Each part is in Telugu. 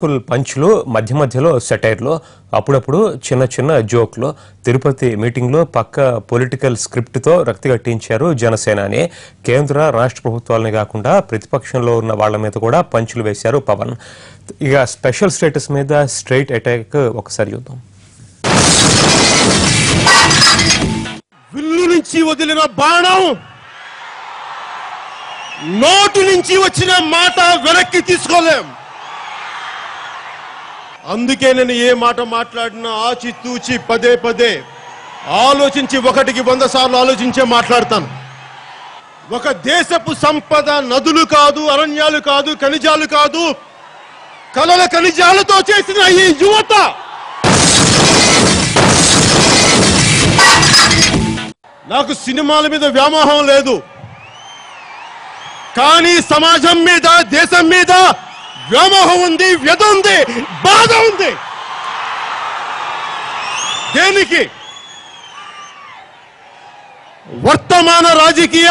పంచ్లు మధ్య మధ్యలో సెటైర్లు అప్పుడప్పుడు చిన్న చిన్న జోక్లు తిరుపతి మీటింగ్లో పక్క పొలిటికల్ స్క్రిప్ట్తో రక్తిగట్టించారు జనసేనాని. కేంద్ర రాష్ట్ర ప్రభుత్వాలని కాకుండా ప్రతిపక్షంలో ఉన్న వాళ్ళ మీద కూడా పంచులు వేశారు పవన్. ఇక స్పెషల్ స్టేటస్ మీద స్ట్రైట్ అటాక్ ఒకసారి చూద్దాం. విల్లు నుంచి వదిలిన బాణం నోటి నుంచి వచ్చిన మాట వెనక్కి తీసుకోలేం. అందుకే నేను ఏ మాట మాట్లాడినా ఆచితూచి పదే పదే ఆలోచించి 1కి 100 సార్లు ఆలోచించే మాట్లాడతాను. ఒక దేశపు సంపద నదులు కాదు, అరణ్యాలు కాదు, ఖనిజాలు కాదు, కలల ఖనిజాలతో చేసిన ఈ యువత నాకు సినిమాల మీద వ్యామోహం లేదు, కానీ సమాజం మీద, దేశం మీద వ్యామోహం ఉంది, వ్యధ ఉంది, బాధ ఉంది. దేనికి? వర్తమాన రాజకీయ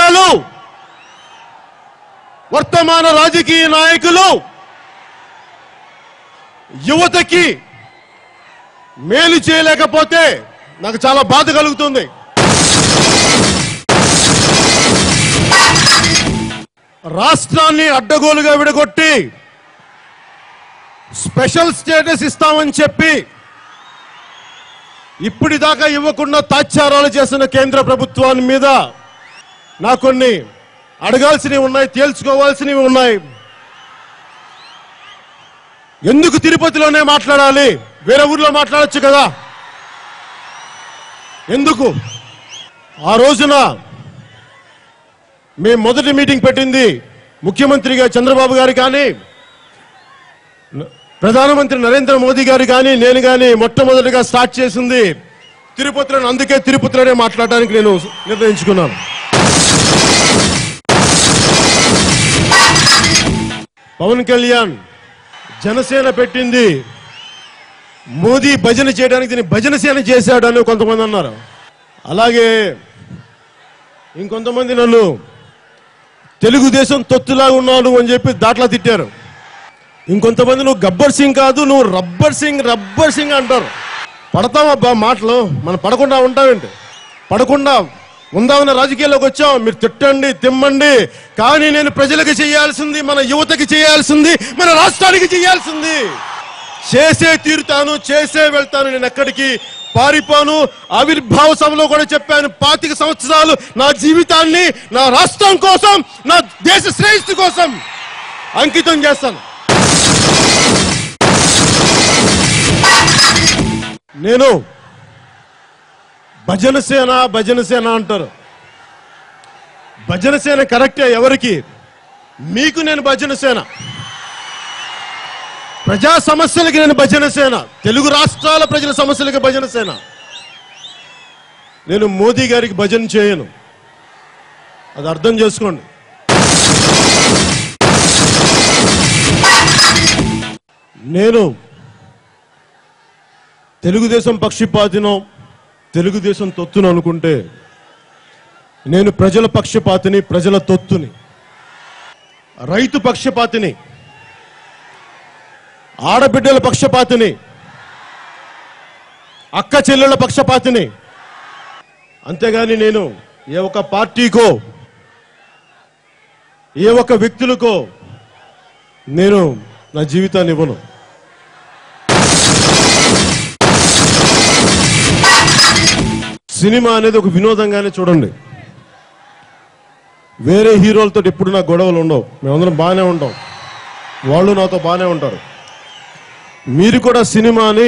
నాయకులు యువతకి మేలు చేయలేకపోతే నాకు చాలా బాధ కలుగుతుంది. రాష్ట్రాన్ని అడ్డగోలుగా విడగొట్టి స్పెషల్ స్టేటస్ ఇస్తామని చెప్పి ఇప్పటిదాకా ఇవ్వకుండా తాత్సారాలు చేసిన కేంద్ర ప్రభుత్వాన్ని మీద నాకు కొన్ని అడగాల్సినవి ఉన్నాయి, తేల్చుకోవాల్సినవి ఉన్నాయి. ఎందుకు తిరుపతిలోనే మాట్లాడాలి? వేరే ఊర్లో మాట్లాడొచ్చు కదా. ఎందుకు? ఆ రోజున మేము మొదటి మీటింగ్ పెట్టింది ముఖ్యమంత్రిగా చంద్రబాబు గారు కానీ, ప్రధానమంత్రి నరేంద్ర మోదీ గారు కానీ, నేను కానీ మొట్టమొదటిగా స్టార్ట్ చేసింది తిరుపతిలో. అందుకే తిరుపతిలోనే మాట్లాడడానికి నేను నిర్ణయించుకున్నాను. పవన్ కళ్యాణ్ జనసేన పెట్టింది మోదీ భజన చేయడానికి, దీన్ని భజన సేన చేశాడు అని కొంతమంది అన్నారు. అలాగే ఇంకొంతమంది నన్ను తెలుగుదేశం తొత్తులాగా ఉన్నాను అని చెప్పి దాట్లా తిట్టారు. ఇంకొంతమంది నువ్వు గబ్బర్ సింగ్ కాదు, నువ్వు రబ్బర్ సింగ్ అంటారు. పడతామబ్బా మాటలు, మనం పడకుండా ఉంటామేంటి? పడకుండా ఉందామన్న రాజకీయాల్లోకి వచ్చాం. మీరు తిట్టండి, తిమ్మండి, కానీ నేను ప్రజలకు చేయాల్సింది, మన యువతకి చేయాల్సింది, మన రాష్ట్రానికి చేయాల్సింది చేసే తీరుతాను, చేసే వెళ్తాను. నేను ఎక్కడికి పారిపోను. ఆవిర్భావ సభలో కూడా చెప్పాను, 25 సంవత్సరాలు నా జీవితాన్ని నా రాష్ట్రం కోసం, నా దేశ శ్రేయస్సు కోసం అంకితం చేస్తాను. నేను భజన సేన అంటారు. భజన సేన కరెక్టే ఎవరికి? మీకు నేను భజన సేన. ప్రజా సమస్యలకి నేను భజన సేన. తెలుగు రాష్ట్రాల ప్రజల సమస్యలకి భజన సేన. నేను మోదీ గారికి భజన చేయను, అది అర్థం చేసుకోండి. నేను తెలుగుదేశం పక్షపాతినో, తెలుగుదేశం తొత్తును అనుకుంటే నేను ప్రజల పక్షపాతిని, ప్రజల తొత్తుని, రైతు పక్షపాతిని, ఆడబిడ్డల పక్షపాతిని, అక్క చెల్లెళ్ళ పక్షపాతిని. అంతేగాని నేను ఏ ఒక్క పార్టీకో, ఏ ఒక్క వ్యక్తులకో నేను నా జీవితాన్ని ఇవ్వను. సినిమా అనేది ఒక వినోదంగానే చూడండి. వేరే హీరోలతో ఎప్పుడు నాకు గొడవలు ఉండవు. మేమందరం బాగానే ఉంటాం, వాళ్ళు నాతో బాగానే ఉంటారు. మీరు కూడా సినిమాని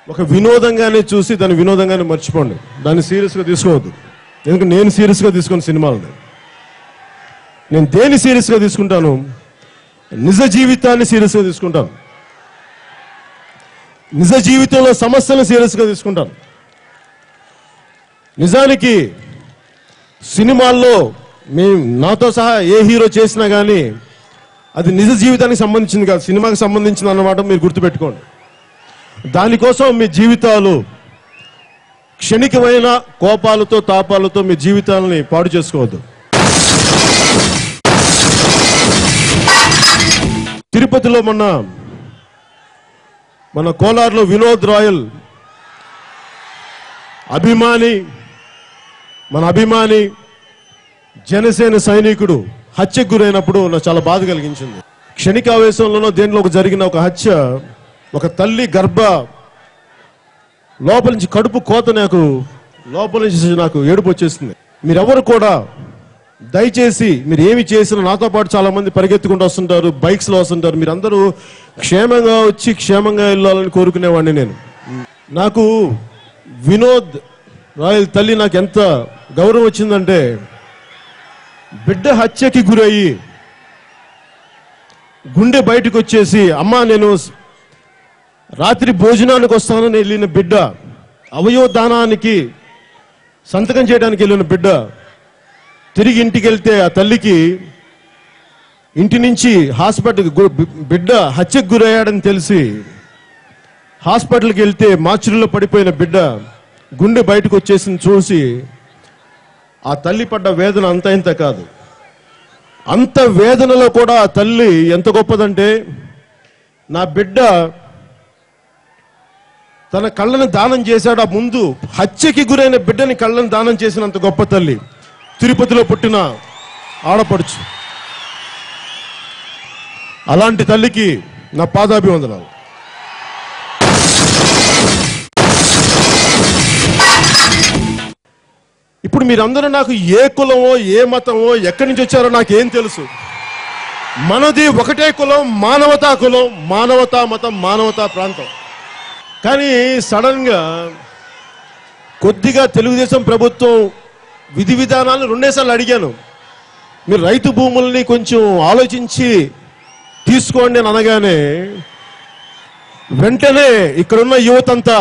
ఒక వినోదంగానే చూసి దాన్ని వినోదంగానే మర్చిపోండి. దాన్ని సీరియస్గా తీసుకోవద్దు. ఎందుకంటే నేను సీరియస్గా తీసుకున్న సినిమాలని. నేను దేన్ని సీరియస్గా తీసుకుంటాను? నిజ జీవితాన్ని సీరియస్గా తీసుకుంటాను. నిజ జీవితంలో సమస్యలను సీరియస్గా తీసుకుంటాను. నిజానికి సినిమాల్లో మేము నాతో సహా ఏ హీరో చేసినా కానీ అది నిజ జీవితానికి సంబంధించింది కాదు, సినిమాకి సంబంధించింది అన్నమాట మీరు గుర్తుపెట్టుకోండి. దానికోసం మీ జీవితాలు క్షణికమైన కోపాలతో, తాపాలతో మీ జీవితాలని పాడు చేసుకోవద్దు. తిరుపతిలో మన కోలార్లో వినోద్ రాయల్ మన అభిమాని జనసేన సైనికుడు హత్యకు గురైనప్పుడు నాకు చాలా బాధ కలిగించింది. క్షణికావేశంలోనో దేనిలో జరిగిన ఒక హత్య, ఒక తల్లి లోపల నుంచి కడుపు కోత లోపల నుంచి నాకు ఏడుపు వచ్చేసింది. మీరెవరు కూడా దయచేసి మీరు ఏమి చేసినా, నాతో పాటు చాలా మంది పరిగెత్తుకుంటూ వస్తుంటారు, బైక్స్లో వస్తుంటారు, మీరందరూ క్షేమంగా వచ్చి క్షేమంగా వెళ్ళాలని కోరుకునేవాడిని నేను. నాకు వినోద్ రాయల్ తల్లి నాకు ఎంత గౌరవం వచ్చిందంటే, బిడ్డ హత్యకి గురయ్యి గుండె బయటకు వచ్చేసి, అమ్మా నేను రాత్రి భోజనానికి వస్తానని వెళ్ళిన బిడ్డ, అవయవదానానికి సంతకం చేయడానికి వెళ్ళిన బిడ్డ తిరిగి ఇంటికి వెళ్తే ఆ తల్లికి ఇంటి నుంచి బిడ్డ హత్యకు గురయ్యాడని తెలిసి హాస్పిటల్కి వెళ్తే మార్చురీలో పడిపోయిన బిడ్డ గుండె బయటకు వచ్చేసింది చూసి ఆ తల్లి పడ్డ వేదన అంత ఇంత కాదు. అంత వేదనలో కూడా ఆ తల్లి ఎంత గొప్పదంటే, నా బిడ్డ తన కళ్ళని దానం చేశాడు. ఆ ముందు హత్యకి గురైన బిడ్డని కళ్ళని దానం చేసినంత గొప్ప తల్లి తిరుపతిలో పుట్టిన ఆడపడుచు. అలాంటి తల్లికి నా పాదాభివందనాలు. ఇప్పుడు మీరందరూ నాకు ఏ కులమో ఏ మతమో ఎక్కడి నుంచి వచ్చారో నాకేం తెలుసు. మనది ఒకటే కులం, మానవతా కులం, మానవతా మతం, మానవతా ప్రాంతం. కానీ సడన్ గా కొద్దిగా తెలుగుదేశం ప్రభుత్వం విధి విధానాలను 2 సార్లు అడిగాను. మీరు రైతు భూముల్ని కొంచెం ఆలోచించి తీసుకోండి అని అనగానే వెంటనే ఇక్కడున్న యువతంతా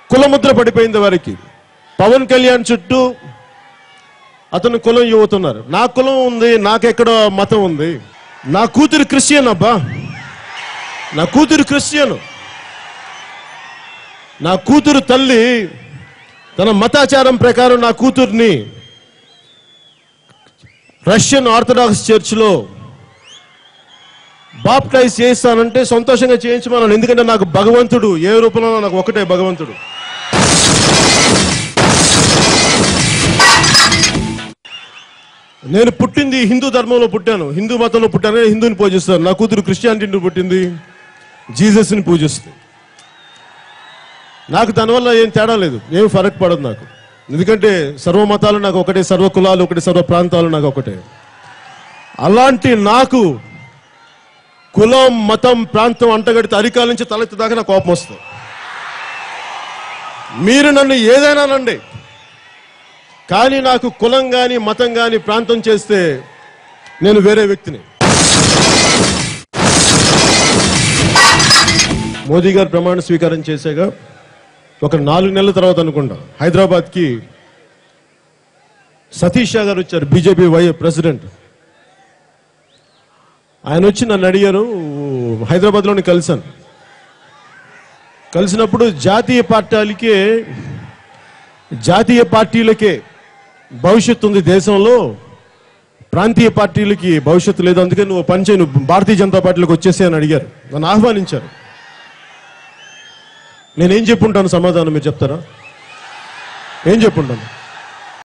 కులముద్ర పడిపోయింది వారికి. పవన్ కళ్యాణ్ చుట్టూ అతను కులం యువతున్నారు. నా కులం ఉంది, నాకెక్కడ మతం ఉంది. నా కూతురు క్రిస్టియన్ అబ్బా, నా కూతురు క్రిస్టియన్. నా కూతురు తల్లి తన మతాచారం ప్రకారం నా కూతుర్ని రష్యన్ ఆర్థడాక్స్ చర్చ్లో బాప్టైజ్ చేస్తానంటే సంతోషంగా చేయించమన్నాను. ఎందుకంటే నాకు భగవంతుడు ఏ రూపంలో నాకు ఒకటే భగవంతుడు. నేను పుట్టింది హిందూ ధర్మంలో పుట్టాను, హిందూ మతంలో పుట్టాను, హిందూని పూజిస్తాను. నా కూతురు క్రిస్టియానిటీని పుట్టింది, జీసస్ని పూజిస్తుంది. నాకు దానివల్ల ఏం తేడా లేదు, ఏం ఫరక్ పడదు నాకు. ఎందుకంటే సర్వ మతాలు నాకు ఒకటే, సర్వ కులాలు ఒకటే, సర్వ ప్రాంతాలు నాకు ఒకటే. అలాంటి నాకు కులం, మతం, ప్రాంతం అంటగడితే అరికాల నుంచి తలెత్తి దాకా నాకు కోపం వస్తుంది. మీరు నన్ను ఏదైనా నండి, కానీ నాకు కులం కానీ మతం కానీ ప్రాంతం చేస్తే నేను వేరే వ్యక్తిని. మోదీ గారు ప్రమాణ స్వీకారం చేశాక ఒక 4 నెలల తర్వాత అనుకుంటా హైదరాబాద్కి సతీష్ షా గారు వచ్చారు, బీజేపీ ప్రెసిడెంట్. ఆయన వచ్చి నన్ను అడిగారు, హైదరాబాద్లోని కలిసినప్పుడు జాతీయ పార్టీలకే భవిష్యత్తు ఉంది దేశంలో, ప్రాంతీయ పార్టీలకి భవిష్యత్తు లేదు, అందుకే నువ్వు పనిచేయి, నువ్వు భారతీయ జనతా పార్టీలోకి వచ్చేసి అని అడిగారు, నన్ను ఆహ్వానించారు. నేనేం చెప్పుంటాను సమాధానం మీరు చెప్తారా? ఏం చెప్పుంటాను?